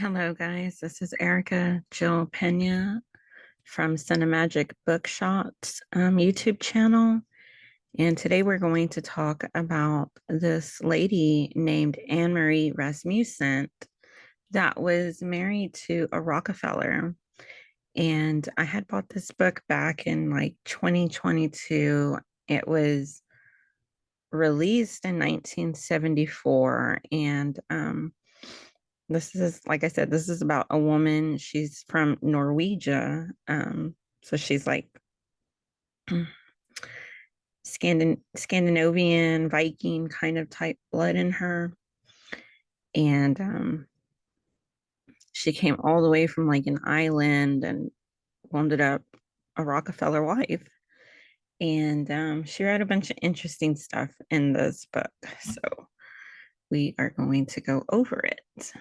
Hello, guys. This is Erica Jill Pena from Cinemagic Bookshots YouTube channel. And today we're going to talk about this lady named Anne-Marie Rasmussen that was married to a Rockefeller. And I had bought this book back in like 2022. It was released in 1974. And this is, like I said, this is about a woman. She's from Norwegia. So she's like Scandinavian, Viking kind of type blood in her. And she came all the way from like an island and wound up a Rockefeller wife. And she wrote a bunch of interesting stuff in this book. So we are going to go over it.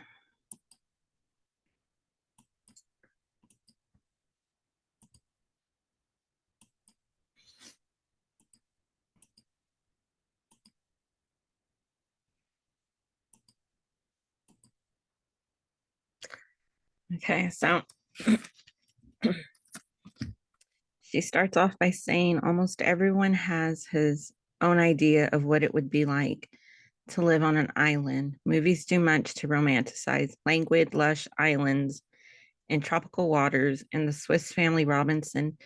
Okay, so she starts off by saying almost everyone has his own idea of what it would be like to live on an island. Movies do much to romanticize languid, lush islands and tropical waters, and the Swiss family Robinson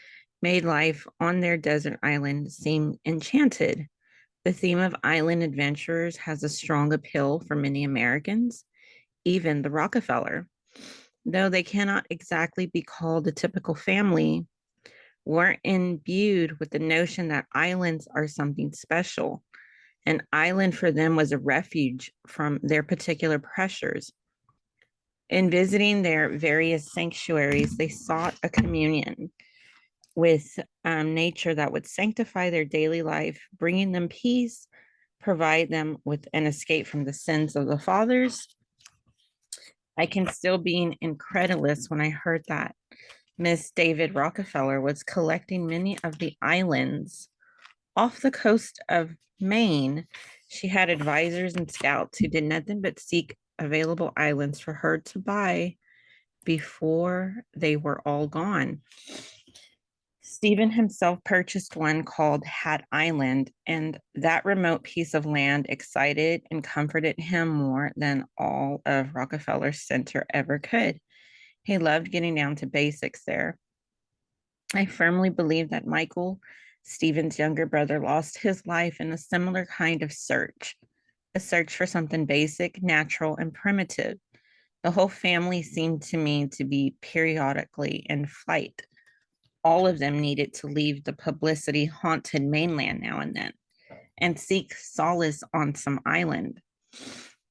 made life on their desert island seem enchanted. The theme of island adventurers has a strong appeal for many Americans, even the Rockefeller. Though they cannot exactly be called a typical family, we're imbued with the notion that islands are something special. An island for them was a refuge from their particular pressures. In visiting their various sanctuaries, they sought a communion with nature that would sanctify their daily life, bringing them peace, provide them with an escape from the sins of the fathers. I can still be incredulous when I heard that Miss David Rockefeller was collecting many of the islands off the coast of Maine. She had advisors and scouts who did nothing but seek available islands for her to buy before they were all gone. Stephen himself purchased one called Hat Island, and that remote piece of land excited and comforted him more than all of Rockefeller Center ever could. He loved getting down to basics there. I firmly believe that Michael, Stephen's younger brother, lost his life in a similar kind of search, a search for something basic, natural, and primitive. The whole family seemed to me to be periodically in flight. All of them needed to leave the publicity haunted mainland now and then and seek solace on some island.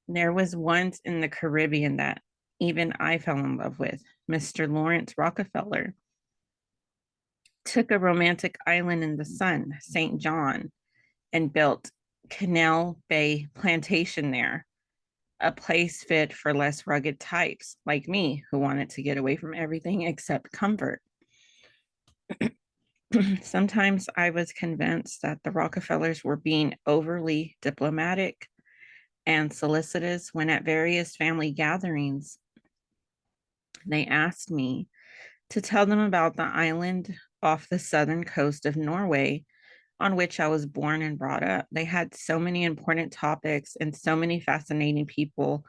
There was once in the Caribbean that even I fell in love with. Mr. Lawrence Rockefeller took a romantic island in the sun, St. John, and built Canal Bay Plantation there, a place fit for less rugged types like me who wanted to get away from everything except comfort. Sometimes I was convinced that the Rockefellers were being overly diplomatic and solicitous when at various family gatherings they asked me to tell them about the island off the southern coast of Norway on which I was born and brought up. They had so many important topics and so many fascinating people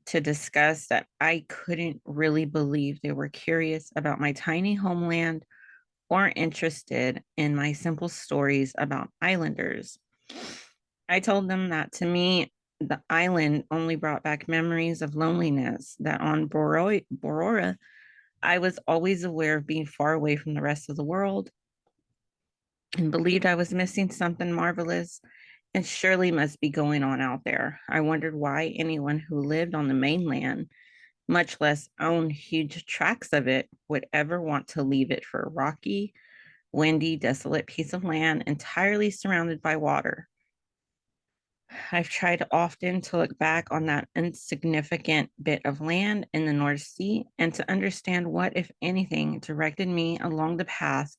to discuss that I couldn't really believe they were curious about my tiny homeland or interested in my simple stories about islanders. I told them that to me, the island only brought back memories of loneliness, that on Borora, I was always aware of being far away from the rest of the world and believed I was missing something marvelous and surely must be going on out there. I wondered why anyone who lived on the mainland, much less own huge tracts of it, would ever want to leave it for a rocky, windy, desolate piece of land entirely surrounded by water. I've tried often to look back on that insignificant bit of land in the North Sea and to understand what, if anything, directed me along the path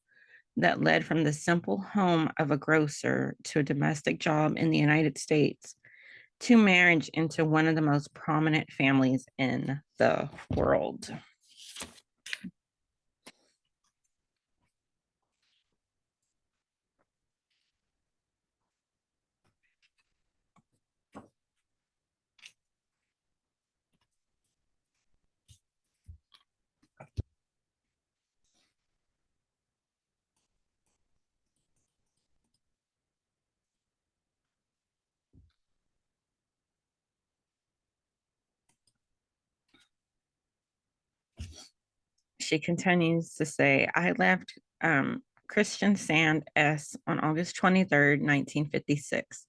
that led from the simple home of a grocer to a domestic job in the United States. to marriage into one of the most prominent families in the world. She continues to say, I left Christian Sand S on August 23rd, 1956,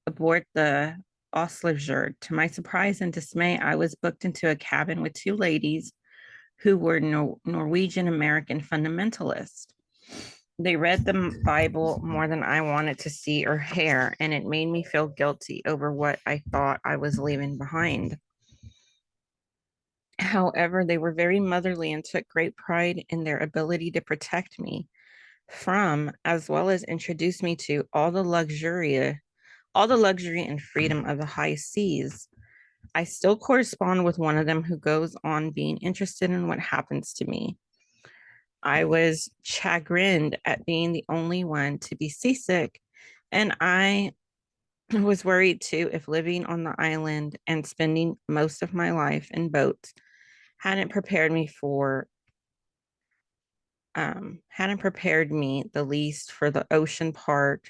aboard the Osliger. To my surprise and dismay, I was booked into a cabin with two ladies who were Norwegian American fundamentalists. They read the Bible more than I wanted to see or hear, and it made me feel guilty over what I thought I was leaving behind. However, they were very motherly and took great pride in their ability to protect me from, as well as introduce me to all the luxury and freedom of the high seas. I still correspond with one of them who goes on being interested in what happens to me. I was chagrined at being the only one to be seasick, and I was worried too if living on the island and spending most of my life in boats hadn't prepared me the least for the ocean part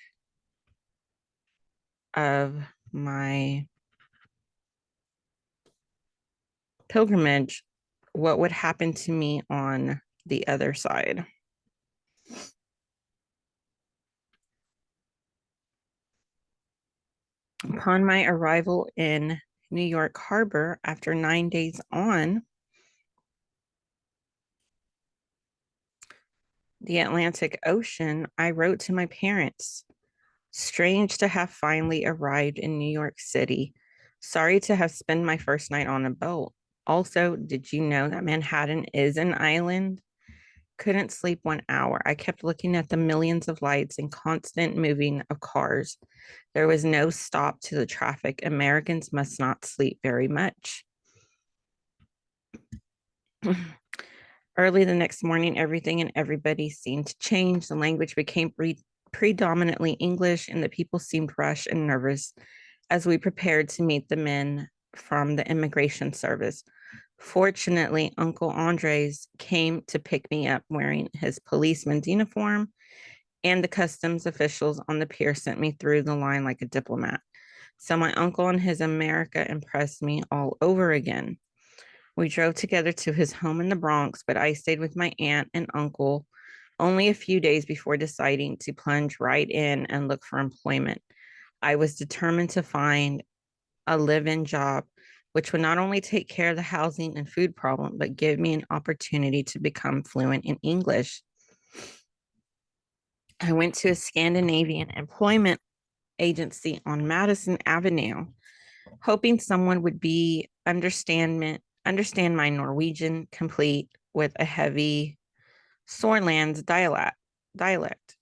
of my pilgrimage, what would happen to me on the other side. Upon my arrival in New York Harbor after 9 days on the Atlantic Ocean, I wrote to my parents. Strange to have finally arrived in New York City. Sorry to have spent my first night on a boat. Also, did you know that Manhattan is an island? Couldn't sleep 1 hour. I kept looking at the millions of lights and constant moving of cars. There was no stop to the traffic. Americans must not sleep very much. Early the next morning, everything and everybody seemed to change. The language became predominantly English, and the people seemed rushed and nervous as we prepared to meet the men from the immigration service. Fortunately, Uncle Andres came to pick me up wearing his policeman's uniform, and the customs officials on the pier sent me through the line like a diplomat. So my uncle and his America impressed me all over again. We drove together to his home in the Bronx, but I stayed with my aunt and uncle only a few days before deciding to plunge right in and look for employment. I was determined to find a live-in job, which would not only take care of the housing and food problem, but give me an opportunity to become fluent in English. I went to a Scandinavian employment agency on Madison Avenue, hoping someone would understand my Norwegian, complete with a heavy Sorlands dialect.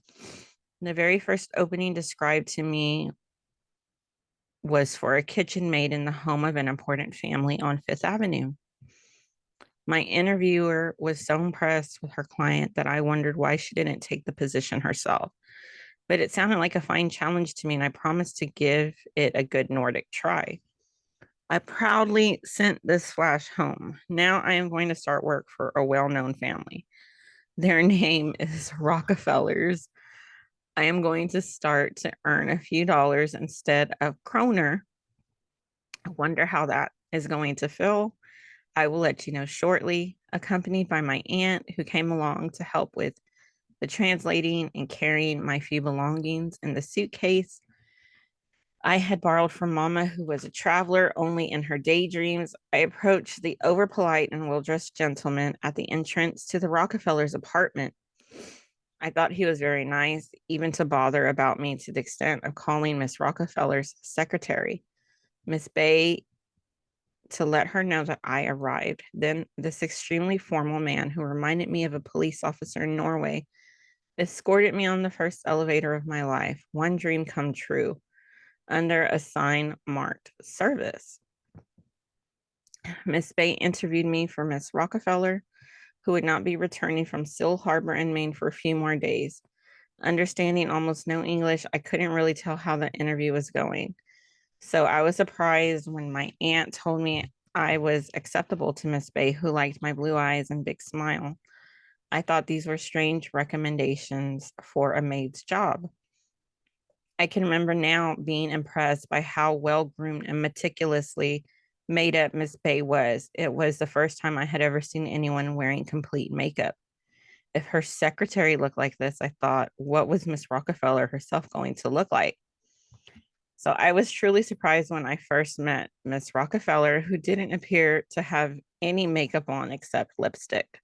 The very first opening described to me was for a kitchen maid in the home of an important family on Fifth Avenue. My interviewer was so impressed with her client that I wondered why she didn't take the position herself. But it sounded like a fine challenge to me, and I promised to give it a good Nordic try. I proudly sent this flash home. Now I am going to start work for a well known family. Their name is Rockefellars. I am going to start to earn a few dollars instead of kroner. I wonder how that is going to feel. I will let you know shortly, accompanied by my aunt who came along to help with the translating and carrying my few belongings in the suitcase I had borrowed from Mama, who was a traveler only in her daydreams. I approached the overpolite and well-dressed gentleman at the entrance to the Rockefellars' apartment. I thought he was very nice, even to bother about me to the extent of calling Miss Rockefellar's secretary, Miss Bay, to let her know that I arrived. Then this extremely formal man, who reminded me of a police officer in Norway, escorted me on the first elevator of my life. One dream come true. under a sign marked service. Miss Bay interviewed me for Miss Rockefellar, who would not be returning from Seal Harbor in Maine for a few more days. Understanding almost no English, I couldn't really tell how the interview was going. So I was surprised when my aunt told me I was acceptable to Miss Bay, who liked my blue eyes and big smile. I thought these were strange recommendations for a maid's job. I can remember now being impressed by how well groomed and meticulously made up Miss Bay was. It was the first time I had ever seen anyone wearing complete makeup. If her secretary looked like this, I thought, what was Miss Rockefellar herself going to look like? So I was truly surprised when I first met Miss Rockefellar, who didn't appear to have any makeup on except lipstick.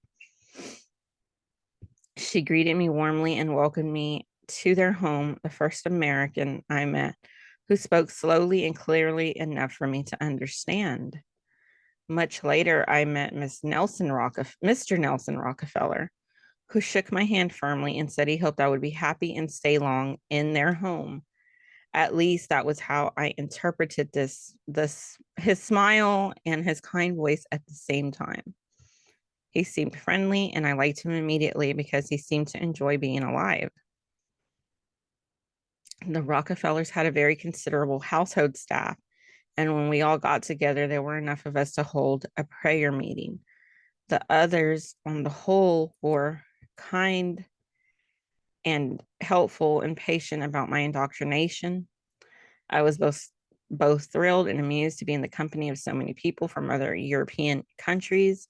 She greeted me warmly and welcomed me to their home, the first American I met, who spoke slowly and clearly enough for me to understand. Much later, I met Mr. Nelson Rockefellar, who shook my hand firmly and said he hoped I would be happy and stay long in their home. At least that was how I interpreted this his smile and his kind voice at the same time. He seemed friendly, and I liked him immediately because he seemed to enjoy being alive. The Rockefellers had a very considerable household staff, and when we all got together, there were enough of us to hold a prayer meeting. The others, on the whole, were kind and helpful and patient about my indoctrination. I was both thrilled and amused to be in the company of so many people from other European countries,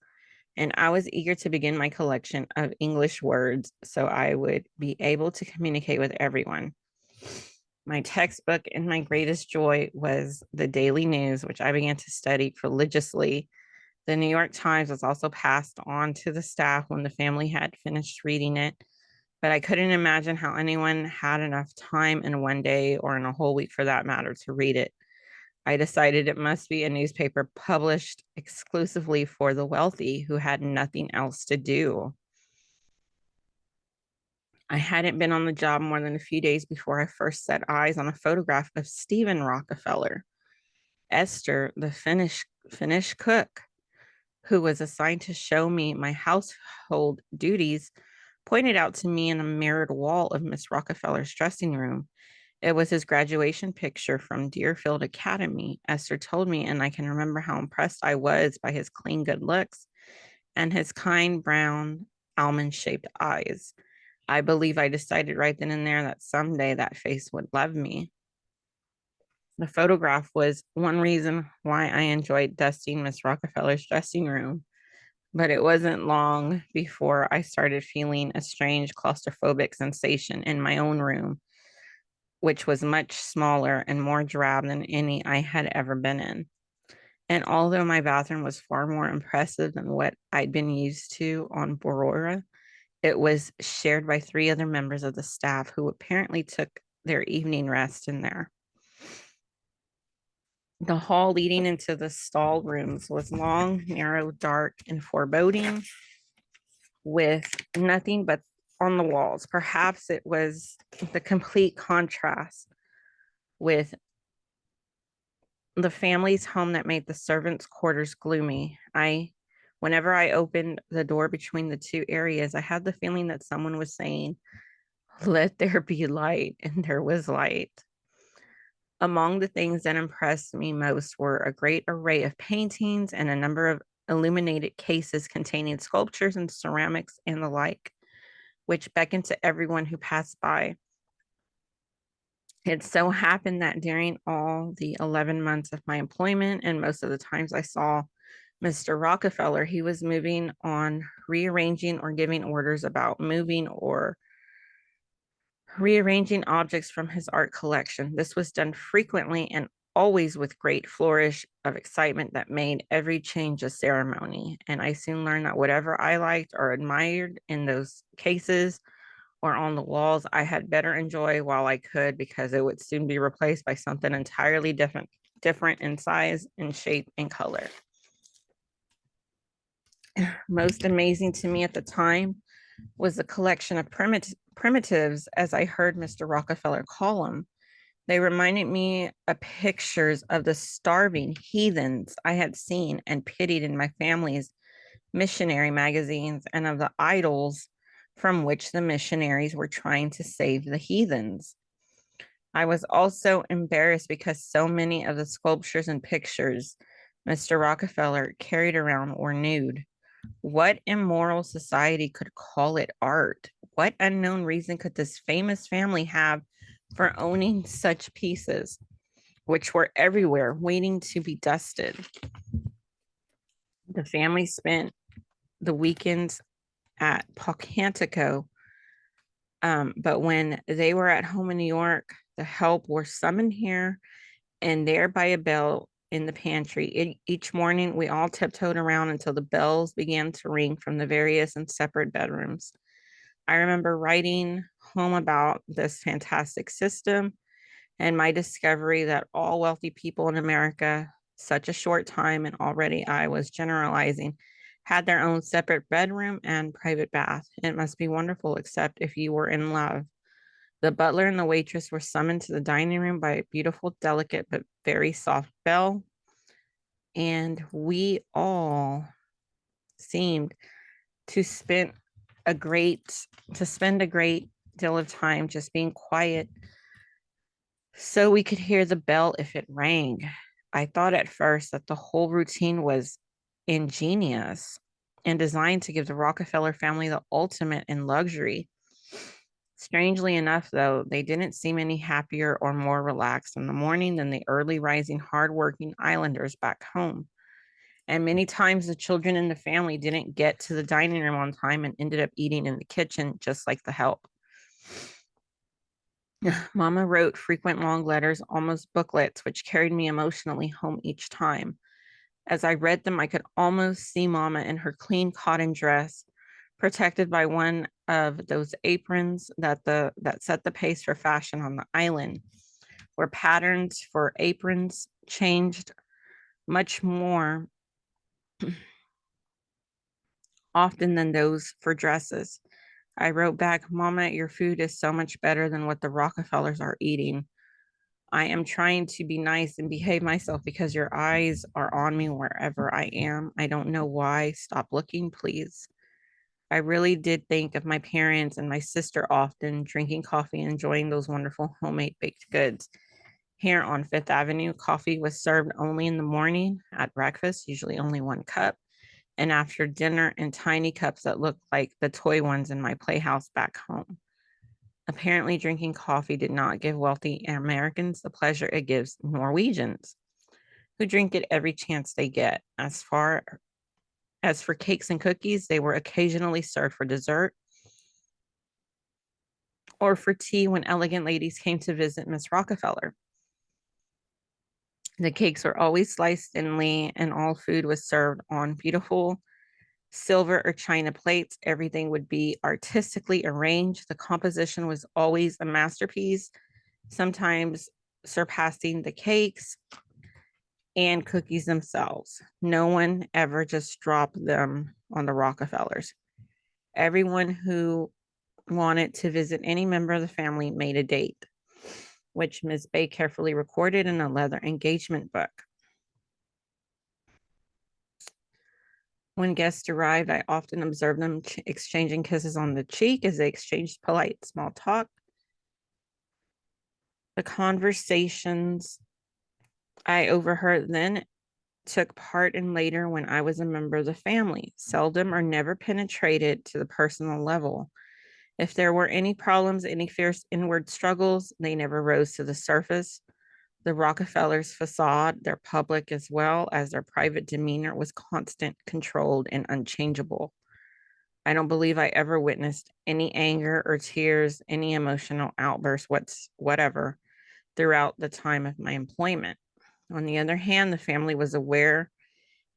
and I was eager to begin my collection of English words so I would be able to communicate with everyone. My textbook and my greatest joy was the Daily News, which I began to study religiously. The New York Times was also passed on to the staff when the family had finished reading it, but I couldn't imagine how anyone had enough time in one day or in a whole week for that matter to read it. I decided it must be a newspaper published exclusively for the wealthy who had nothing else to do. I hadn't been on the job more than a few days before I first set eyes on a photograph of Stephen Rockefeller. Esther, the Finnish cook, who was assigned to show me my household duties, pointed out to me in a mirrored wall of Miss Rockefeller's dressing room. It was his graduation picture from Deerfield Academy, Esther told me, and I can remember how impressed I was by his clean, good looks and his kind brown almond-shaped eyes. I believe I decided right then and there that someday that face would love me. The photograph was one reason why I enjoyed dusting Miss Rockefeller's dressing room, but it wasn't long before I started feeling a strange claustrophobic sensation in my own room, which was much smaller and more drab than any I had ever been in. And although my bathroom was far more impressive than what I'd been used to on Borora, it was shared by 3 other members of the staff who apparently took their evening rest in there. The hall leading into the stall rooms was long, narrow, dark, and foreboding, with nothing but on the walls. Perhaps it was the complete contrast with the family's home that made the servants' quarters gloomy. Whenever I opened the door between the two areas, I had the feeling that someone was saying, "Let there be light," and there was light. Among the things that impressed me most were a great array of paintings and a number of illuminated cases containing sculptures and ceramics and the like, which beckoned to everyone who passed by. It so happened that during all the 11 months of my employment and most of the times I saw Mr. Rockefeller, he was moving on, rearranging or giving orders about moving or rearranging objects from his art collection. This was done frequently and always with great flourish of excitement that made every change a ceremony. And I soon learned that whatever I liked or admired in those cases or on the walls, I had better enjoy while I could, because it would soon be replaced by something entirely different in size and shape and color. Most amazing to me at the time was the collection of primitives, as I heard Mr. Rockefeller call them. They reminded me of pictures of the starving heathens I had seen and pitied in my family's missionary magazines and of the idols from which the missionaries were trying to save the heathens. I was also embarrassed because so many of the sculptures and pictures Mr. Rockefeller carried around were nude. What immoral society could call it art? What unknown reason could this famous family have for owning such pieces, which were everywhere waiting to be dusted? The family spent the weekends at Pocantico, but when they were at home in New York, the help were summoned here and there by a bell in the pantry. Each morning, we all tiptoed around until the bells began to ring from the various and separate bedrooms. I remember writing home about this fantastic system and my discovery that all wealthy people in America, such a short time, and already I was generalizing, had their own separate bedroom and private bath. It must be wonderful, except if you were in love. The butler and the waitress were summoned to the dining room by a beautiful, delicate, but very soft bell. And we all seemed to spend a great deal of time just being quiet so we could hear the bell if it rang. I thought at first that the whole routine was ingenious and designed to give the Rockefeller family the ultimate in luxury. Strangely enough, though, they didn't seem any happier or more relaxed in the morning than the early rising, hardworking islanders back home. And many times the children in the family didn't get to the dining room on time and ended up eating in the kitchen, just like the help. Mama wrote frequent long letters, almost booklets, which carried me emotionally home each time. As I read them, I could almost see Mama in her clean cotton dress, protected by one of those aprons that set the pace for fashion on the island, where patterns for aprons changed much more often than those for dresses. I wrote back, Mama, your food is so much better than what the Rockefellers are eating. I am trying to be nice and behave myself because your eyes are on me wherever I am. I don't know why. Stop looking, please. I really did think of my parents and my sister often drinking coffee and enjoying those wonderful homemade baked goods. Here on Fifth Avenue, coffee was served only in the morning at breakfast, usually only one cup, and after dinner in tiny cups that looked like the toy ones in my playhouse back home. Apparently, drinking coffee did not give wealthy Americans the pleasure it gives Norwegians, who drink it every chance they get. As for cakes and cookies, they were occasionally served for dessert or for tea when elegant ladies came to visit Miss Rockefeller. The cakes were always sliced thinly, and all food was served on beautiful silver or china plates. Everything would be artistically arranged. The composition was always a masterpiece, sometimes surpassing the cakes and cookies themselves. No one ever just dropped them on the Rockefellers. Everyone who wanted to visit any member of the family made a date, which Ms. Bay carefully recorded in a leather engagement book. When guests arrived, I often observed them exchanging kisses on the cheek as they exchanged polite small talk. The conversations I overheard then took part in later when I was a member of the family, seldom or never penetrated to the personal level. If there were any problems, any fierce inward struggles, they never rose to the surface. The Rockefellers' facade, their public as well as their private demeanor, was constant, controlled, and unchangeable. I don't believe I ever witnessed any anger or tears, any emotional outburst whatever throughout the time of my employment. On the other hand, the family was aware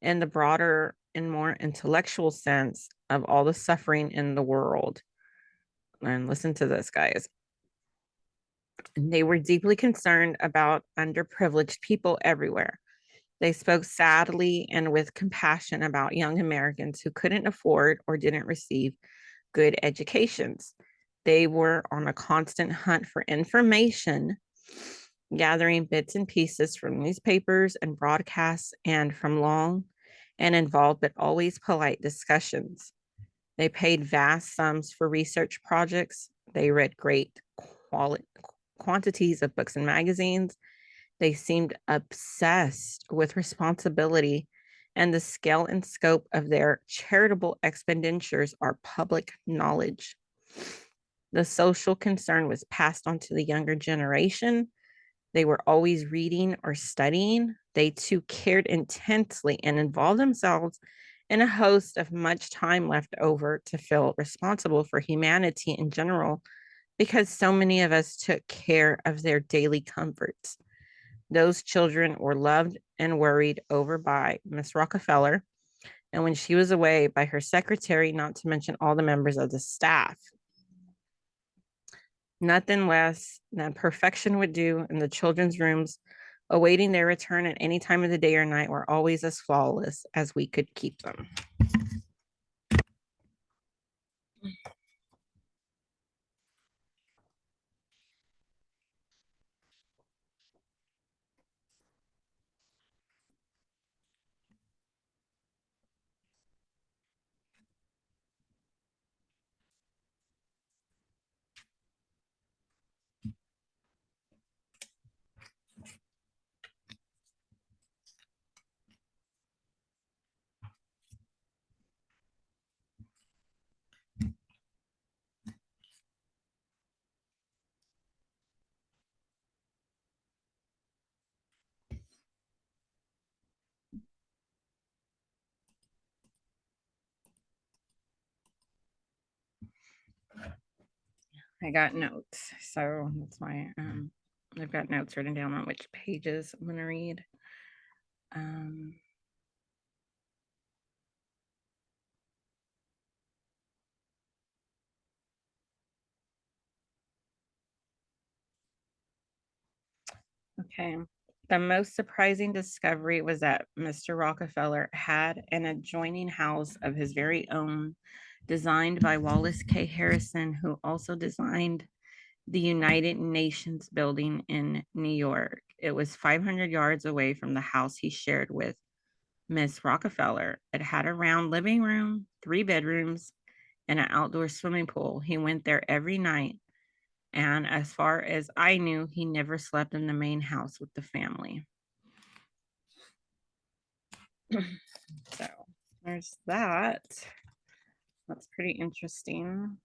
in the broader and more intellectual sense of all the suffering in the world. And listen to this, guys. They were deeply concerned about underprivileged people everywhere. They spoke sadly and with compassion about young Americans who couldn't afford or didn't receive good educations. They were on a constant hunt for information gathering bits and pieces from newspapers and broadcasts and from long and involved but always polite discussions. They paid vast sums for research projects. They read great quantities of books and magazines. They seemed obsessed with responsibility, and the scale and scope of their charitable expenditures are public knowledge. The social concern was passed on to the younger generation. They were always reading or studying. They too cared intensely and involved themselves in a host of much time left over to feel responsible for humanity in general, because so many of us took care of their daily comforts. Those children were loved and worried over by Miss Rockefellar, and when she was away, by her secretary, not to mention all the members of the staff. Nothing less than perfection would do, in the children's rooms awaiting their return at any time of the day or night were always as flawless as we could keep them. I got notes, so that's why I've got notes written down on which pages I'm going to read. Um, okay. The most surprising discovery was that Mr. Rockefeller had an adjoining house of his very own, designed by Wallace K. Harrison, who also designed the United Nations building in New York. It was 500 yards away from the house he shared with Miss Rockefeller. It had a round living room, 3 bedrooms, and an outdoor swimming pool. He went there every night, and as far as I knew, he never slept in the main house with the family. So there's that. That's pretty interesting.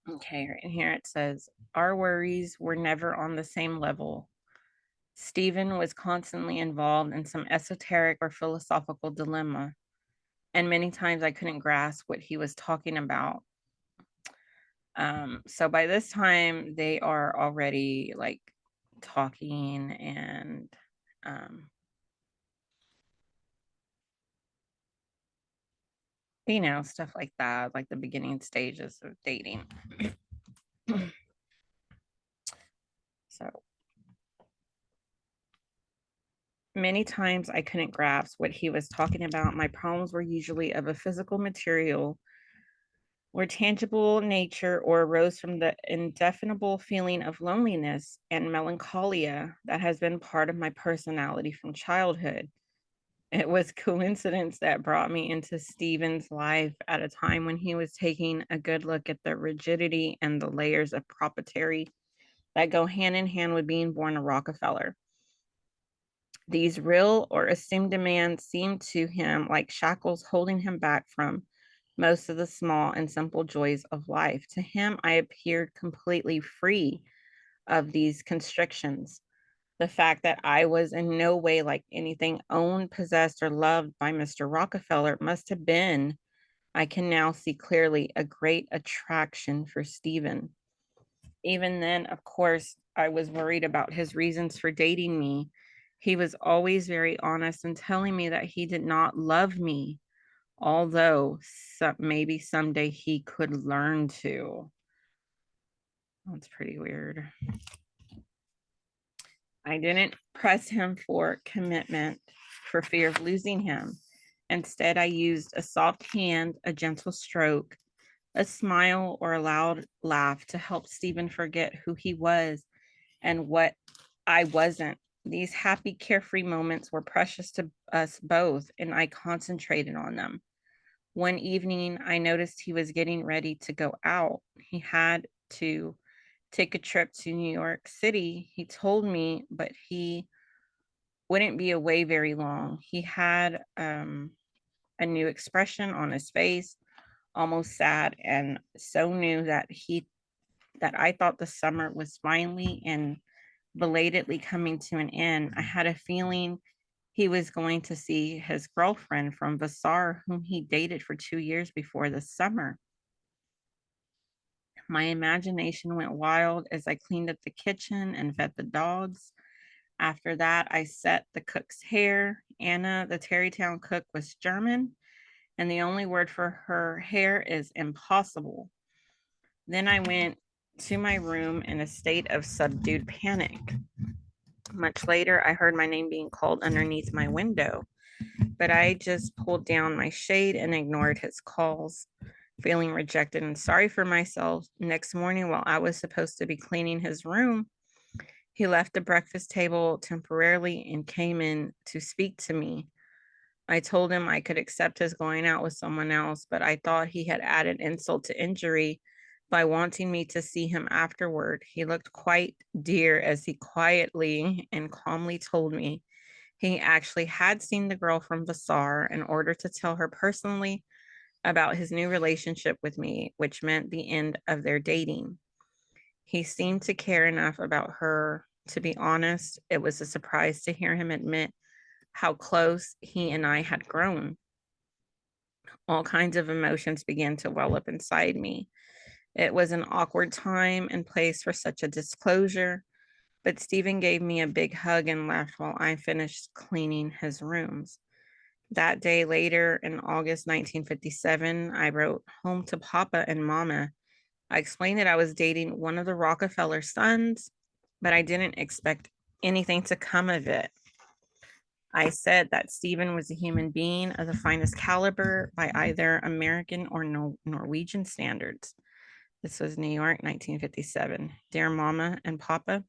Okay, right in here it says, our worries were never on the same level. Stephen was constantly involved in some esoteric or philosophical dilemma, and many times I couldn't grasp what he was talking about. So by this time, they are already like talking and stuff like that, like the beginning stages of dating. So many times I couldn't grasp what he was talking about. My problems were usually of a physical material or tangible nature, or arose from the indefinable feeling of loneliness and melancholia that has been part of my personality from childhood. It was coincidence that brought me into Stephen's life at a time when he was taking a good look at the rigidity and the layers of proprietary that go hand in hand with being born a Rockefeller. These real or assumed demands seemed to him like shackles holding him back from most of the small and simple joys of life. To him, I appeared completely free of these constrictions. The fact that I was in no way like anything owned, possessed, or loved by Mr. Rockefeller must have been, I can now see clearly, a great attraction for Stephen. Even then, of course, I was worried about his reasons for dating me. He was always very honest in telling me that he did not love me, although maybe someday he could learn to. That's pretty weird. I didn't press him for commitment for fear of losing him. Instead, I used a soft hand, a gentle stroke, a smile, or a loud laugh to help Stephen forget who he was and what I wasn't. These happy, carefree moments were precious to us both, and I concentrated on them. One evening, I noticed he was getting ready to go out. He had to take a trip to New York City, he told me, but he wouldn't be away very long. He had a new expression on his face, almost sad, and so new that I thought the summer was finally and belatedly coming to an end. I had a feeling he was going to see his girlfriend from Vassar, whom he dated for 2 years before the summer. My imagination went wild as I cleaned up the kitchen and fed the dogs. After that, I set the cook's hair. Anna, the Terrytown cook, was German, and the only word for her hair is impossible. Then I went to my room in a state of subdued panic. Much later, I heard my name being called underneath my window, but I just pulled down my shade and ignored his calls, feeling rejected and sorry for myself. Next morning, while I was supposed to be cleaning his room, he left the breakfast table temporarily and came in to speak to me. I told him I could accept his going out with someone else, but I thought he had added insult to injury by wanting me to see him afterward. He looked quite dear as he quietly and calmly told me he actually had seen the girl from Vassar in order to tell her personally about his new relationship with me, which meant the end of their dating. He seemed to care enough about her. To be honest, it was a surprise to hear him admit how close he and I had grown. All kinds of emotions began to well up inside me. It was an awkward time and place for such a disclosure, but Stephen gave me a big hug and left while I finished cleaning his rooms. That day later, in August 1957, I wrote home to Papa and Mama. I explained that I was dating one of the Rockefellar sons, but I didn't expect anything to come of it. I said that Stephen was a human being of the finest caliber by either American or Norwegian standards. This was New York, 1957. Dear Mama and Papa,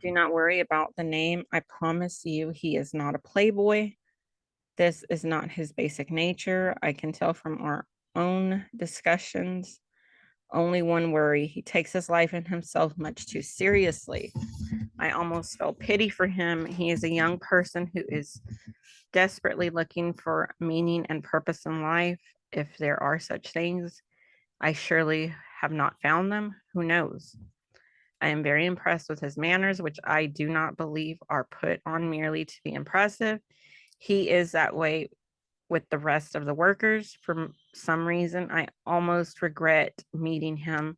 do not worry about the name. I promise you, he is not a playboy. This is not his basic nature. I can tell from our own discussions. Only one worry, he takes his life and himself much too seriously. I almost felt pity for him. He is a young person who is desperately looking for meaning and purpose in life. If there are such things, I surely have not found them. Who knows? I am very impressed with his manners, which I do not believe are put on merely to be impressive. He is that way with the rest of the workers. For some reason, I almost regret meeting him.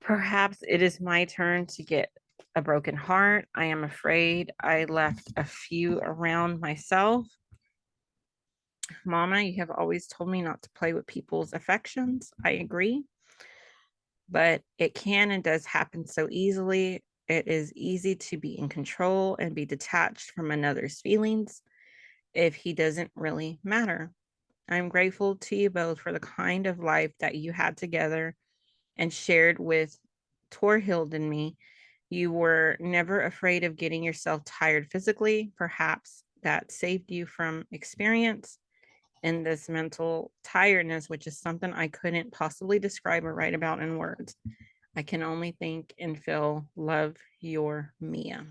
Perhaps it is my turn to get a broken heart. I am afraid I left a few around myself. Mama, you have always told me not to play with people's affections. I agree, but it can and does happen so easily. It is easy to be in control and be detached from another's feelings if he doesn't really matter. I'm grateful to you both for the kind of life that you had together and shared with Torhild and me. You were never afraid of getting yourself tired physically. Perhaps that saved you from experience in this mental tiredness, which is something I couldn't possibly describe or write about in words. I can only think and feel love, your Mia.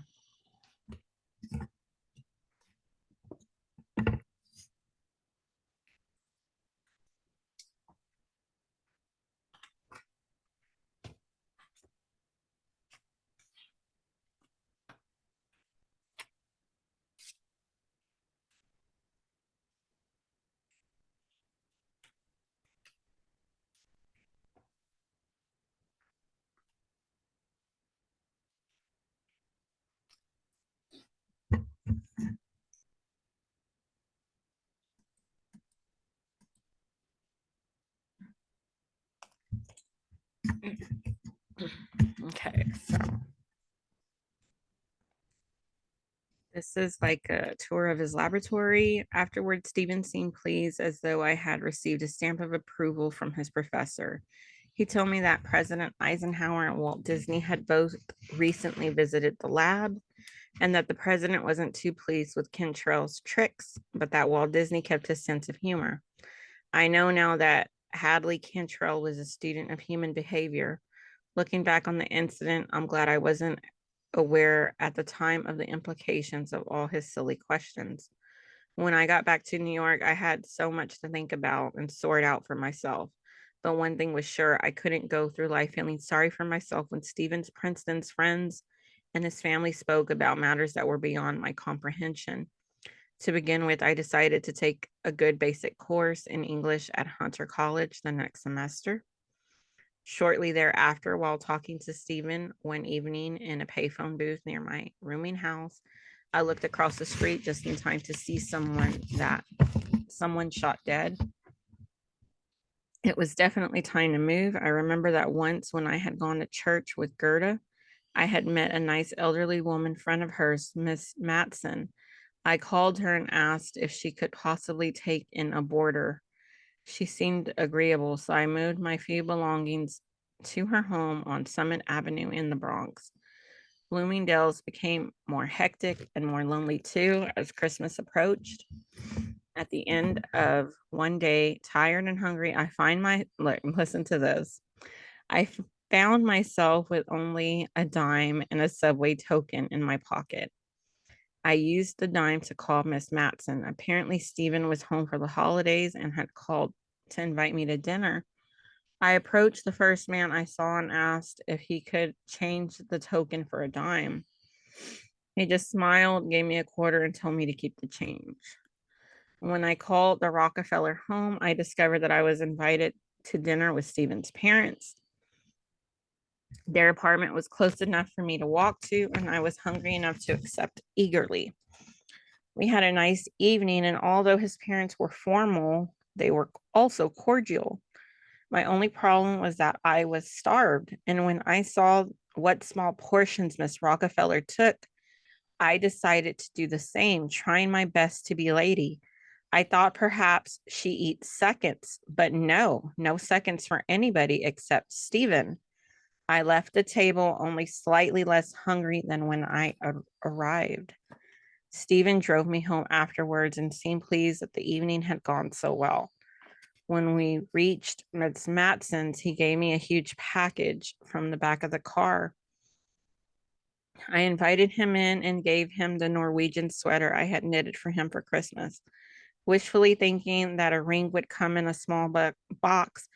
Okay, so this is like a tour of his laboratory. Afterwards, Stephen seemed pleased as though I had received a stamp of approval from his professor. He told me that President Eisenhower and Walt Disney had both recently visited the lab and that the president wasn't too pleased with Cantrell's tricks, but that Walt Disney kept his sense of humor. I know now that Hadley Cantrell was a student of human behavior. Looking back on the incident, I'm glad I wasn't aware at the time of the implications of all his silly questions. When I got back to New York, I had so much to think about and sort out for myself. But one thing was sure, I couldn't go through life feeling sorry for myself when Stephen's Princeton's friends and his family spoke about matters that were beyond my comprehension. To begin with, I decided to take a good basic course in English at Hunter College the next semester. Shortly thereafter, while talking to Stephen one evening in a payphone booth near my rooming house, I looked across the street just in time to see someone shot dead. It was definitely time to move. I remember that once when I had gone to church with Gerda, I had met a nice elderly woman friend of hers, Miss Matson. I called her and asked if she could possibly take in a boarder. She seemed agreeable, so I moved my few belongings to her home on Summit Avenue in the Bronx. Bloomingdale's became more hectic and more lonely too as Christmas approached. At the end of one day, tired and hungry, listen to this. I found myself with only a dime and a subway token in my pocket. I used the dime to call Miss Matson. Apparently, Stephen was home for the holidays and had called to invite me to dinner. I approached the first man I saw and asked if he could change the token for a dime. He just smiled, gave me a quarter, and told me to keep the change. When I called the Rockefellar home, I discovered that I was invited to dinner with Stephen's parents. Their apartment was close enough for me to walk to, and I was hungry enough to accept eagerly. We had a nice evening, and although his parents were formal, they were also cordial. My only problem was that I was starved, and when I saw what small portions Miss Rockefellar took, I decided to do the same, trying my best to be lady. I thought perhaps she eats seconds, but no seconds for anybody except Stephen. I left the table only slightly less hungry than when I arrived. Stephen drove me home afterwards and seemed pleased that the evening had gone so well. When we reached Miss Matson's, he gave me a huge package from the back of the car. I invited him in and gave him the Norwegian sweater I had knitted for him for Christmas. Wishfully thinking that a ring would come in a small box,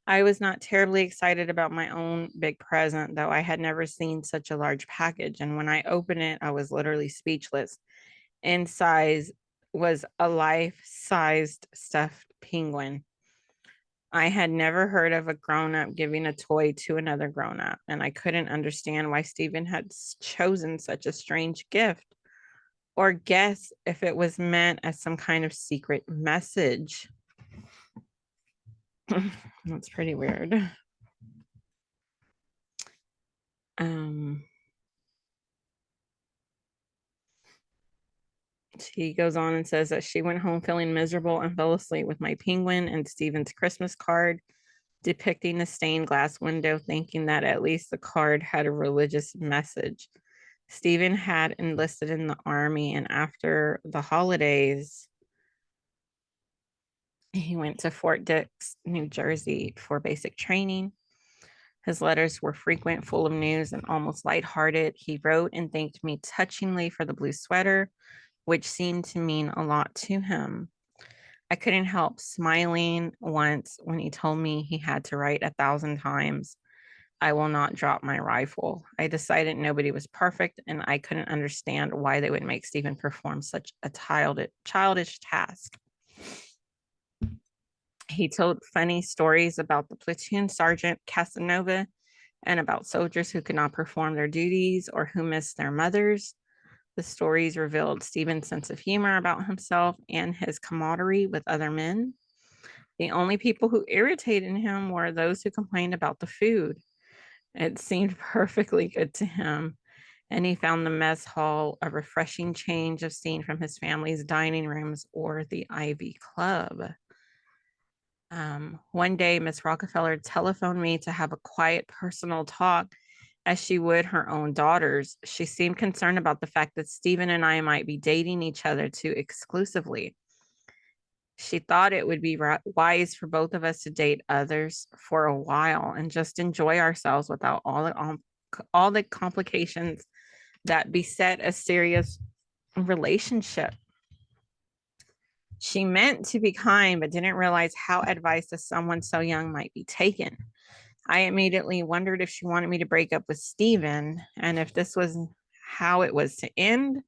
I was not terribly excited about my own big present, though I had never seen such a large package. And when I opened it, I was literally speechless. Inside was a life-sized stuffed penguin. I had never heard of a grown-up giving a toy to another grown-up, and I couldn't understand why Stephen had chosen such a strange gift or guess if it was meant as some kind of secret message. That's pretty weird. Um, she goes on and says that she went home feeling miserable and fell asleep with my penguin and Stephen's Christmas card depicting a stained glass window, thinking that at least the card had a religious message. Stephen had enlisted in the army, and after the holidays, he went to Fort Dix, New Jersey for basic training. His letters were frequent, full of news, and almost lighthearted. He wrote and thanked me touchingly for the blue sweater, which seemed to mean a lot to him. I couldn't help smiling once when he told me he had to write 1,000 times, "I will not drop my rifle." I decided nobody was perfect, and I couldn't understand why they would make Stephen perform such a childish task. He told funny stories about the platoon sergeant Casanova and about soldiers who could not perform their duties or who missed their mothers. The stories revealed Stephen's sense of humor about himself and his camaraderie with other men. The only people who irritated him were those who complained about the food. It seemed perfectly good to him, and he found the mess hall a refreshing change of scene from his family's dining rooms or the Ivy Club. One day, Miss Rockefeller telephoned me to have a quiet personal talk as she would her own daughters. She seemed concerned about the fact that Stephen and I might be dating each other too exclusively. She thought it would be wise for both of us to date others for a while and just enjoy ourselves without all the complications that beset a serious relationship. She meant to be kind, but didn't realize how advice of someone so young might be taken. I immediately wondered if she wanted me to break up with Stephen and if this was how it was to end,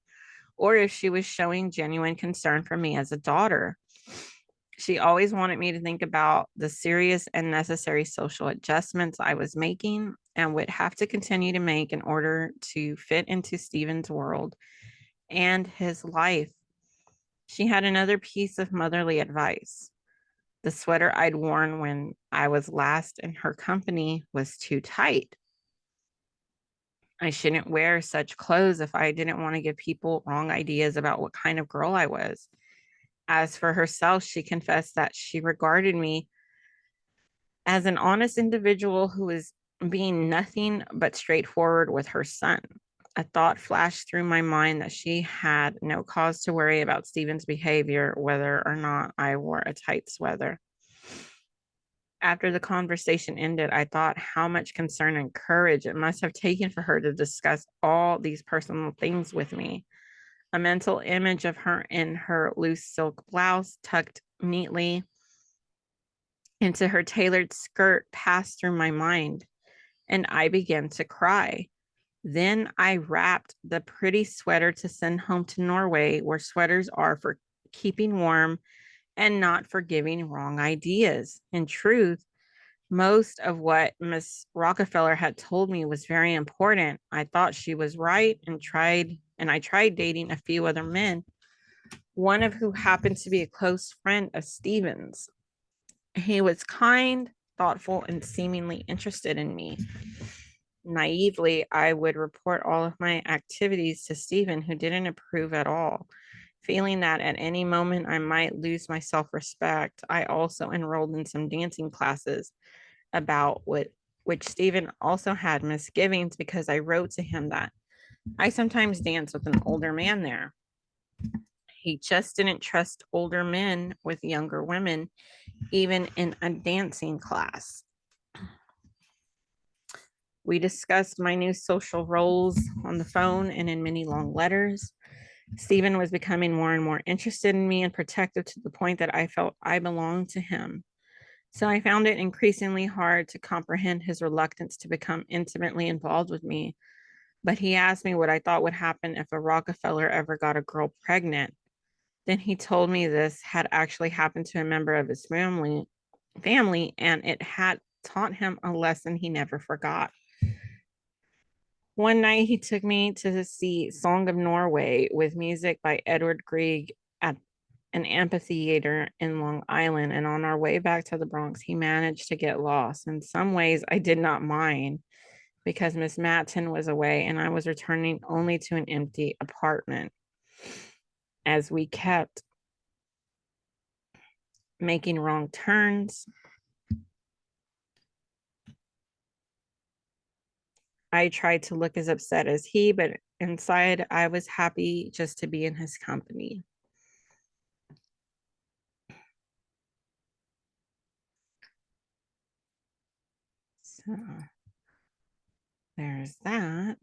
or if she was showing genuine concern for me as a daughter. She always wanted me to think about the serious and necessary social adjustments I was making and would have to continue to make in order to fit into Stephen's world and his life. She had another piece of motherly advice. The sweater I'd worn when I was last in her company was too tight. I shouldn't wear such clothes if I didn't want to give people wrong ideas about what kind of girl I was. As for herself, she confessed that she regarded me as an honest individual who was being nothing but straightforward with her son. A thought flashed through my mind that she had no cause to worry about Stephen's behavior, whether or not I wore a tight sweater. After the conversation ended, I thought how much concern and courage it must have taken for her to discuss all these personal things with me. A mental image of her in her loose silk blouse tucked neatly into her tailored skirt passed through my mind, and I began to cry. Then I wrapped the pretty sweater to send home to Norway, where sweaters are for keeping warm and not for giving wrong ideas. In truth, most of what Miss Rockefeller had told me was very important. I thought she was right and I tried dating a few other men, one of who happened to be a close friend of Stephen's. He was kind, thoughtful, and seemingly interested in me. Naively, I would report all of my activities to Stephen, who didn't approve at all. Feeling that at any moment I might lose my self respect, I also enrolled in some dancing classes about which Stephen also had misgivings because I wrote to him that I sometimes dance with an older man there. He just didn't trust older men with younger women, even in a dancing class. We discussed my new social roles on the phone and in many long letters. Stephen was becoming more and more interested in me and protective to the point that I felt I belonged to him. So I found it increasingly hard to comprehend his reluctance to become intimately involved with me. But he asked me what I thought would happen if a Rockefeller ever got a girl pregnant. Then he told me this had actually happened to a member of his family, and it had taught him a lesson he never forgot. One night he took me to see Song of Norway with music by Edward Grieg at an amphitheater in Long Island. And on our way back to the Bronx, he managed to get lost. In some ways, I did not mind because Miss Matton was away and I was returning only to an empty apartment. As we kept making wrong turns, I tried to look as upset as he, but inside I was happy just to be in his company. So there's that.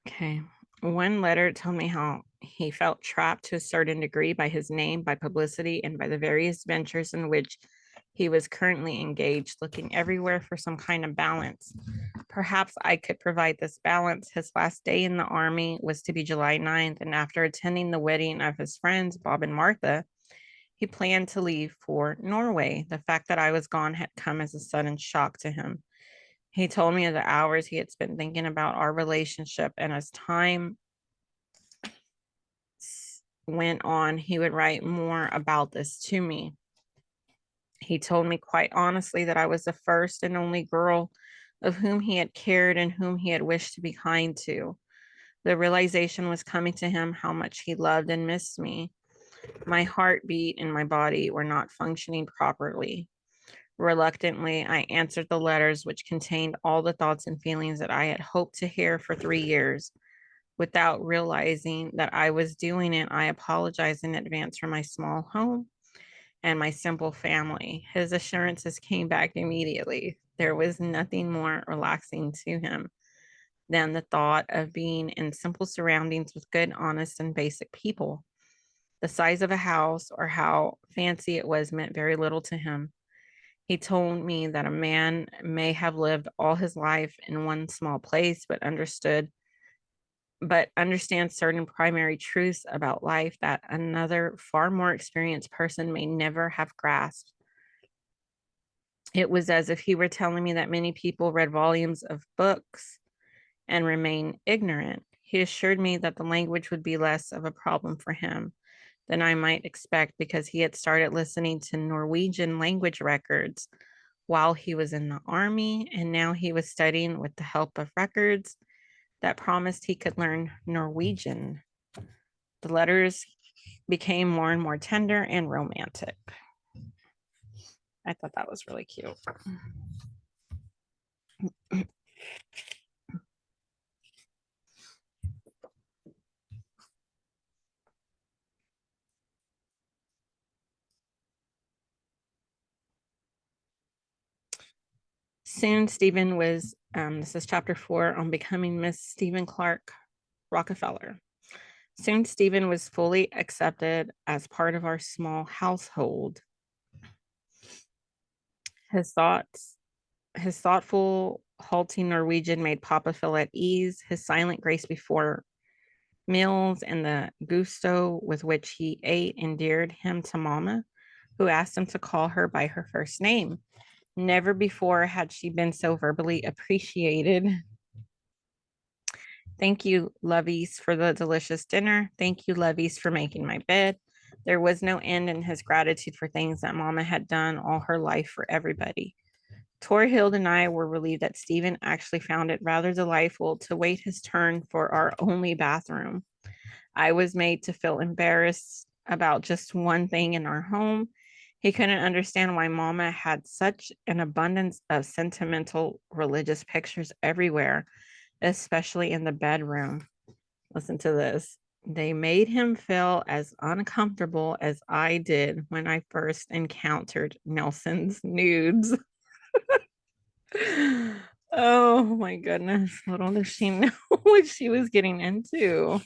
Okay. One letter told me how he felt trapped to a certain degree by his name, by publicity, and by the various ventures in which he was currently engaged, looking everywhere for some kind of balance. Perhaps I could provide this balance. His last day in the army was to be July 9th, and after attending the wedding of his friends, Bob and Martha, he planned to leave for Norway. The fact that I was gone had come as a sudden shock to him. He told me of the hours he had spent thinking about our relationship, and as time went on, he would write more about this to me. He told me quite honestly that I was the first and only girl of whom he had cared and whom he had wished to be kind to. The realization was coming to him how much he loved and missed me. My heartbeat and my body were not functioning properly. Reluctantly, I answered the letters, which contained all the thoughts and feelings that I had hoped to hear for 3 years. Without realizing that I was doing it, I apologized in advance for my small home and my simple family. His assurances came back immediately. There was nothing more relaxing to him than the thought of being in simple surroundings with good, honest, and basic people. The size of a house or how fancy it was meant very little to him. He told me that a man may have lived all his life in one small place, but understands certain primary truths about life that another far more experienced person may never have grasped. It was as if he were telling me that many people read volumes of books and remain ignorant. He assured me that the language would be less of a problem for him than I might expect because he had started listening to Norwegian language records while he was in the army, and now he was studying with the help of records that promised he could learn Norwegian. The letters became more and more tender and romantic. I thought that was really cute. Soon, Stephen was, this is chapter 4 on becoming Miss Stephen Clark Rockefellar. Soon, Stephen was fully accepted as part of our small household. His thoughtful, halting Norwegian made Papa feel at ease. His silent grace before meals and the gusto with which he ate endeared him to Mama, who asked him to call her by her first name. Never before had she been so verbally appreciated. Thank you, Lovies, for the delicious dinner. Thank you, Lovies, for making my bed. There was no end in his gratitude for things that Mama had done all her life for everybody. Torhild and I were relieved that Stephen actually found it rather delightful to wait his turn for our only bathroom. I was made to feel embarrassed about just one thing in our home. He couldn't understand why Mama had such an abundance of sentimental religious pictures everywhere, especially in the bedroom. Listen to this. They made him feel as uncomfortable as I did when I first encountered Nelson's nudes. Oh my goodness. Little does she know what she was getting into.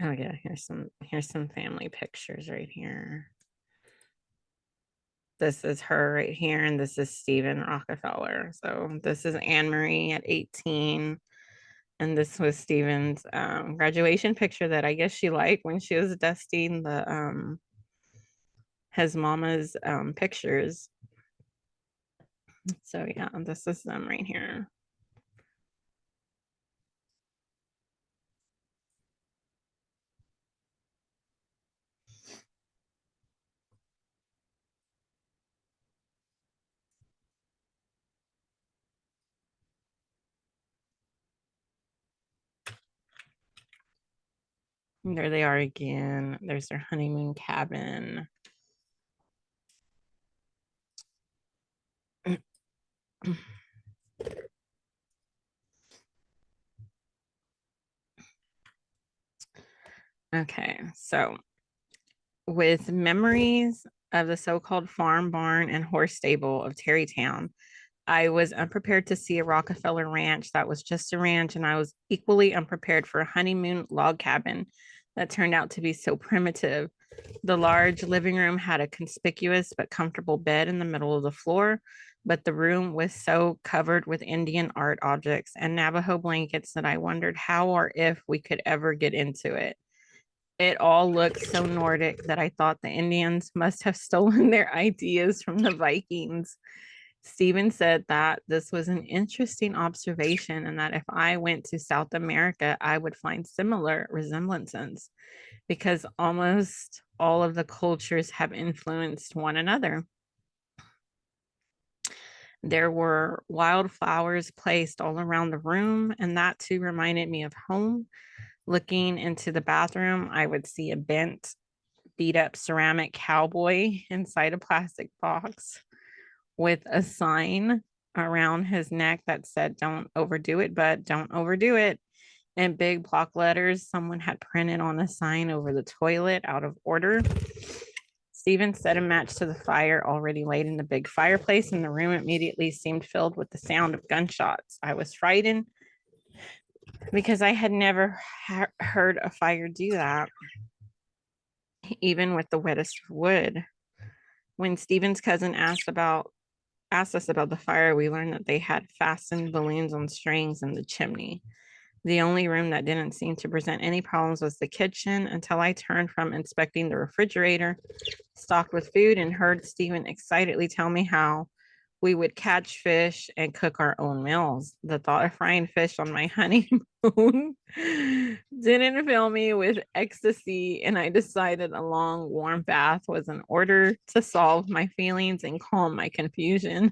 Oh yeah, here's some family pictures right here. This is her right here, and this is Stephen Rockefeller. So this is Anne-Marie at 18. And this was Stephen's graduation picture that I guess she liked when she was dusting the his mama's pictures. So yeah, this is them right here. And there they are again. There's their honeymoon cabin. Okay, so with memories of the so-called farm, barn, and horse stable of Terrytown, I was unprepared to see a Rockefeller ranch that was just a ranch, and I was equally unprepared for a honeymoon log cabin that turned out to be so primitive. The large living room had a conspicuous but comfortable bed in the middle of the floor, but the room was so covered with Indian art objects and Navajo blankets that I wondered how or if we could ever get into it. It all looked so Nordic that I thought the Indians must have stolen their ideas from the Vikings. Stephen said that this was an interesting observation and that if I went to South America, I would find similar resemblances because almost all of the cultures have influenced one another. There were wildflowers placed all around the room, and that too reminded me of home. Looking into the bathroom, I would see a bent, beat up ceramic cowboy inside a plastic box with a sign around his neck that said, "Don't overdo it, but don't overdo it." In big block letters, someone had printed on the sign over the toilet out of order. Stephen set a match to the fire already laid in the big fireplace, and the room immediately seemed filled with the sound of gunshots. I was frightened because I had never heard a fire do that, even with the wettest wood. When Stephen's cousin asked us about the fire, we learned that they had fastened balloons on strings in the chimney. The only room that didn't seem to present any problems was the kitchen until I turned from inspecting the refrigerator stocked with food and heard Stephen excitedly tell me how we would catch fish and cook our own meals. The thought of frying fish on my honeymoon didn't fill me with ecstasy, and I decided a long warm bath was in order to solve my feelings and calm my confusion.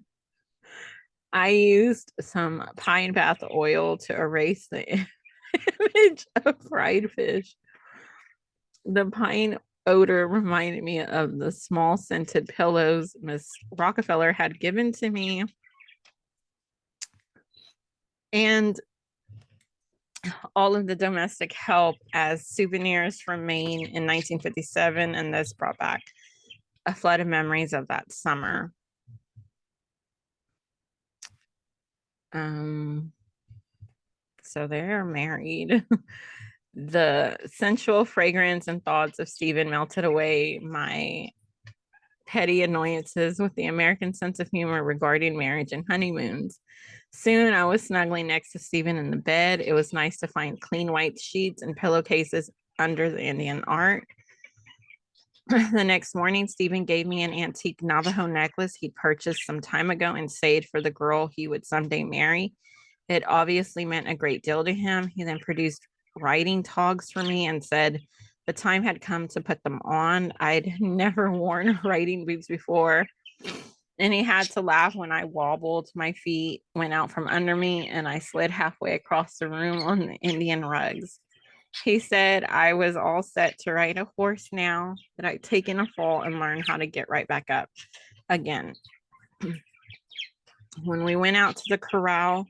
I used some pine bath oil to erase the image of fried fish. The pine odor reminded me of the small scented pillows Miss Rockefellar had given to me. And all of the domestic help as souvenirs from Maine in 1957. And this brought back a flood of memories of that summer. So they're married. The sensual fragrance and thoughts of Stephen melted away my petty annoyances with the American sense of humor regarding marriage and honeymoons. Soon I was snuggling next to Stephen in the bed. It was nice to find clean white sheets and pillowcases under the Indian art. The next morning, Stephen gave me an antique Navajo necklace he'd purchased some time ago and saved for the girl he would someday marry. It obviously meant a great deal to him. He then produced writing togs for me and said the time had come to put them on. I'd never worn writing boots before, and he had to laugh when I wobbled. My feet went out from under me, and I slid halfway across the room on the Indian rugs. He said I was all set to ride a horse now, that I'd taken a fall and learned how to get right back up again. When we went out to the corral,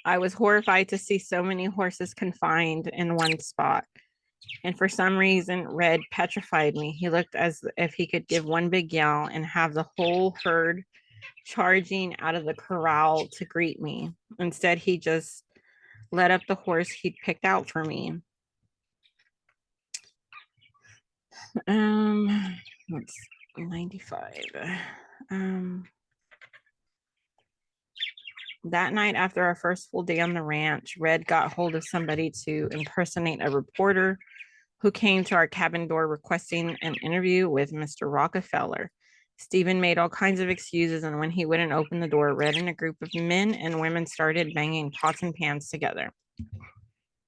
I was horrified to see so many horses confined in one spot. And for some reason, Red petrified me. He looked as if he could give one big yell and have the whole herd charging out of the corral to greet me. Instead, he just led up the horse he'd picked out for me. Let's 95. That night, after our first full day on the ranch, Red got hold of somebody to impersonate a reporter who came to our cabin door requesting an interview with Mr. Rockefellar. Stephen made all kinds of excuses, and when he wouldn't open the door, Red and a group of men and women started banging pots and pans together.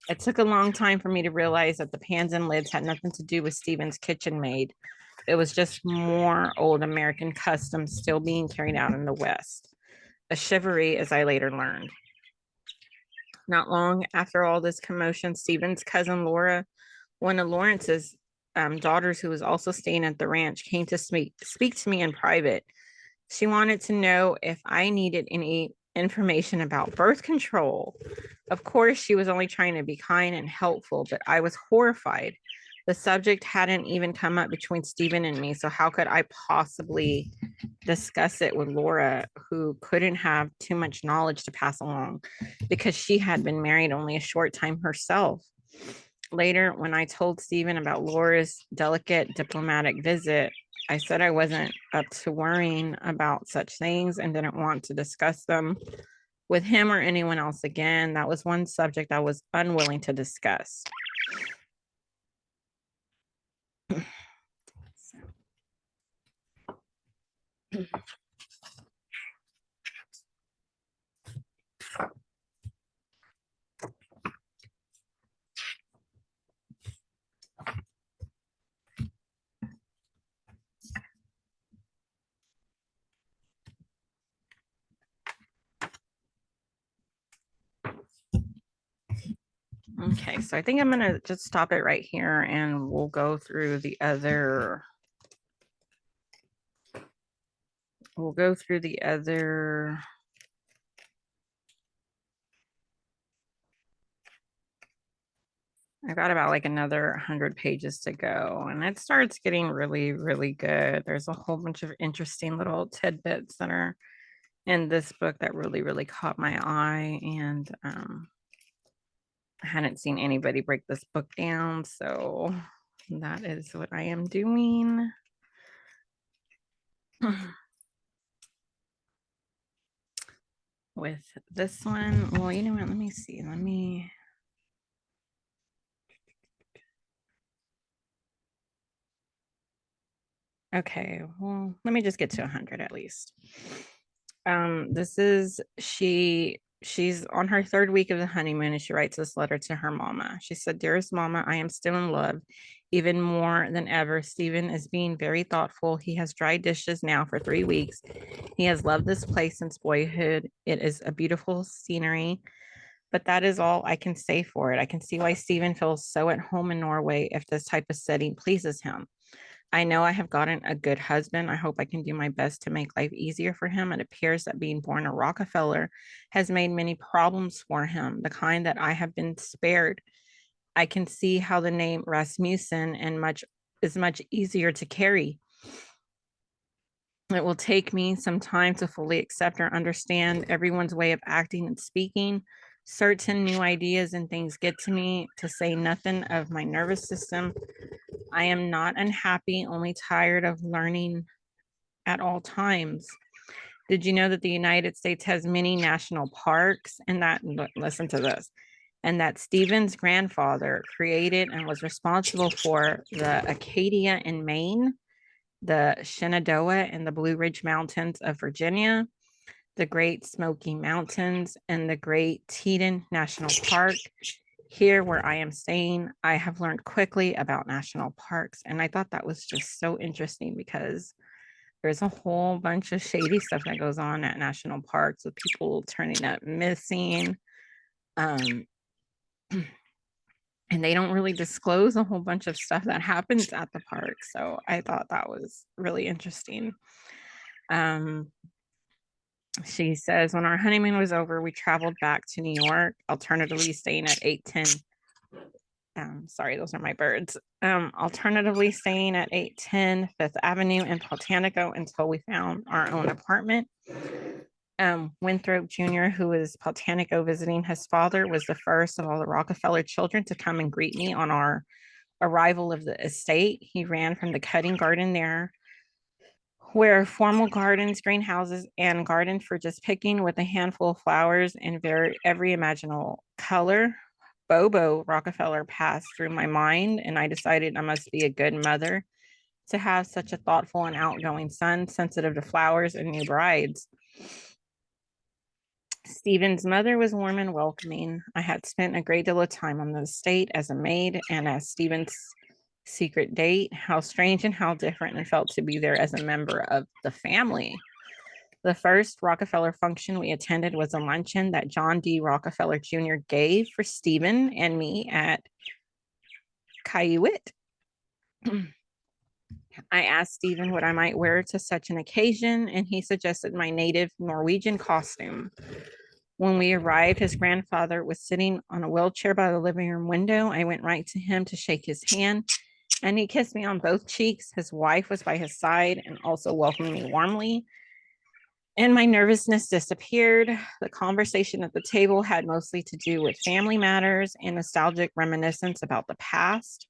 It took a long time for me to realize that the pans and lids had nothing to do with Stephen's kitchen maid. It was just more old American customs still being carried out in the West. A chivalry, as I later learned. Not long after all this commotion, Stephen's cousin Laura, one of Lawrence's daughters who was also staying at the ranch, came to speak to me in private. She wanted to know if I needed any information about birth control. Of course, she was only trying to be kind and helpful, but I was horrified. The subject hadn't even come up between Stephen and me, so how could I possibly discuss it with Laura, who couldn't have too much knowledge to pass along because she had been married only a short time herself? Later, when I told Stephen about Laura's delicate diplomatic visit, I said I wasn't up to worrying about such things and didn't want to discuss them with him or anyone else again. That was one subject I was unwilling to discuss. Okay, so I think I'm gonna just stop it right here and we'll go through the other. I've got about like another 100 pages to go, and it starts getting really, really good. There's a whole bunch of interesting little tidbits that are in this book that really, really caught my eye, and I hadn't seen anybody break this book down, so that is what I am doing. With this one, well, you know what? Let me see. Okay, well, let me just get to 100 at least. This is she's on her third week of the honeymoon and she writes this letter to her mama. She said, "Dearest mama, I am still in love, even more than ever. Stephen is being very thoughtful. He has dried dishes now for 3 weeks. He has loved this place since boyhood. It is a beautiful scenery, but that is all I can say for it. I can see why Stephen feels so at home in Norway if this type of setting pleases him. I know I have gotten a good husband. I hope I can do my best to make life easier for him. It appears that being born a Rockefeller has made many problems for him, the kind that I have been spared. I can see how the name Rasmussen is much easier to carry. It will take me some time to fully accept or understand everyone's way of acting and speaking. Certain new ideas and things get to me, to say nothing of my nervous system. I am not unhappy, only tired of learning at all times. Did you know that the United States has many national parks? And that, listen to this, and that Stephen's grandfather created and was responsible for the Acadia in Maine, the Shenandoah and the Blue Ridge Mountains of Virginia, the Great Smoky Mountains, and the Great Teton National Park. Here, where I am staying, I have learned quickly about national parks. And I thought that was just so interesting because there's a whole bunch of shady stuff that goes on at national parks with people turning up missing. Um, and they don't really disclose a whole bunch of stuff that happens at the park. So I thought that was really interesting. She says, when our honeymoon was over, we traveled back to New York, alternatively staying at 810. Sorry, those are my birds. Alternatively staying at 810 Fifth Avenue in Pultanico until we found our own apartment. Winthrop Jr., who was Pultanico visiting his father, was the first of all the Rockefeller children to come and greet me on our arrival of the estate. He ran from the cutting garden there, where formal gardens, greenhouses, and garden for just picking with a handful of flowers in every imaginable color. Bobo Rockefeller passed through my mind, and I decided I must be a good mother to have such a thoughtful and outgoing son, sensitive to flowers and new brides. Stephen's mother was warm and welcoming. I had spent a great deal of time on the estate as a maid and as Stephen's secret date. How strange and how different it felt to be there as a member of the family. The first Rockefeller function we attended was a luncheon that John D. Rockefeller Jr. gave for Stephen and me at Kaiwit. I asked Stephen what I might wear to such an occasion, and he suggested my native Norwegian costume. When we arrived, his grandfather was sitting on a wheelchair by the living room window. I went right to him to shake his hand, and he kissed me on both cheeks. His wife was by his side and also welcomed me warmly. and my nervousness disappeared. The conversation at the table had mostly to do with family matters and nostalgic reminiscence about the past.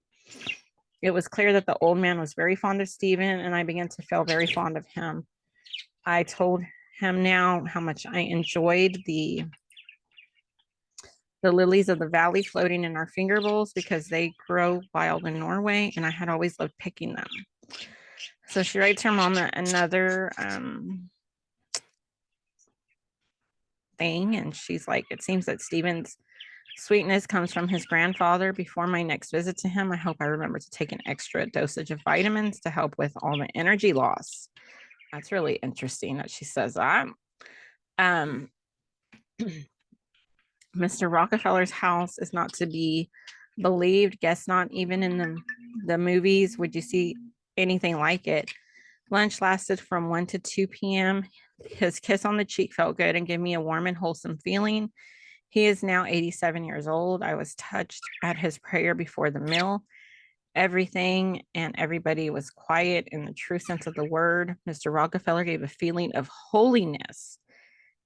It was clear that the old man was very fond of Stephen, and I began to feel very fond of him. I told him now how much I enjoyed the lilies of the valley floating in our finger bowls because they grow wild in Norway, and I had always loved picking them. So she writes her mom another thing, and she's like, it seems that Stephen's sweetness comes from his grandfather. Before my next visit to him, I hope I remember to take an extra dosage of vitamins to help with all the energy loss. That's really interesting that she says that. Mr. Rockefeller's house is not to be believed. Guess not even in the movies would you see anything like it. Lunch lasted from 1 to 2 p.m. His kiss on the cheek felt good and gave me a warm and wholesome feeling. He is now 87 years old. I was touched at his prayer before the meal. Everything and everybody was quiet in the true sense of the word. Mr. Rockefeller gave a feeling of holiness.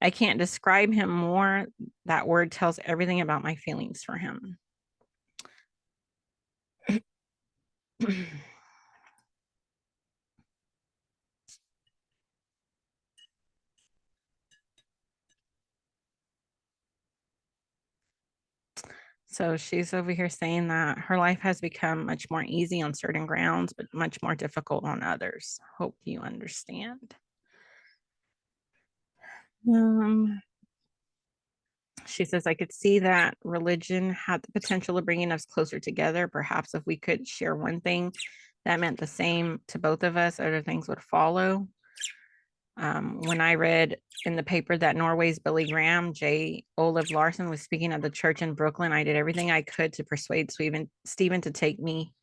I can't describe him more. That word tells everything about my feelings for him. So she's over here saying that her life has become much more easy on certain grounds, but much more difficult on others. Hope you understand. She says, I could see that religion had the potential of bringing us closer together. Perhaps if we could share one thing that meant the same to both of us, other things would follow. When I read in the paper that Norway's Billy Graham, J. Olav Larson, was speaking at the church in Brooklyn, I did everything I could to persuade Stephen to take me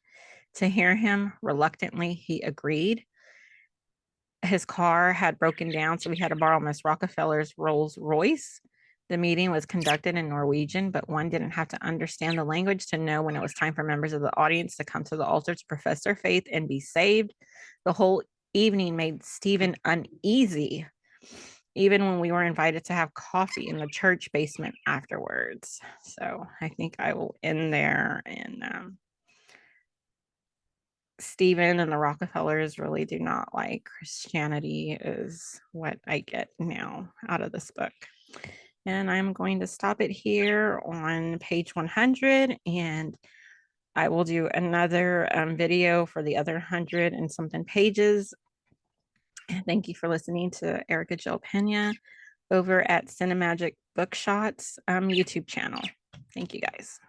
to hear him. Reluctantly, he agreed. His car had broken down, so we had to borrow Miss Rockefellar's Rolls Royce. The meeting was conducted in Norwegian, but one didn't have to understand the language to know when it was time for members of the audience to come to the altar to profess their faith and be saved. The whole evening made Stephen uneasy, even when we were invited to have coffee in the church basement afterwards. So I think I will end there. And Stephen and the Rockefellars really do not like Christianity, is what I get now out of this book. And I'm going to stop it here on page 100, and I will do another video for the other 100 and something pages. Thank you for listening to Erica Jill Pena over at Cinemagic Bookshots YouTube channel. Thank you guys.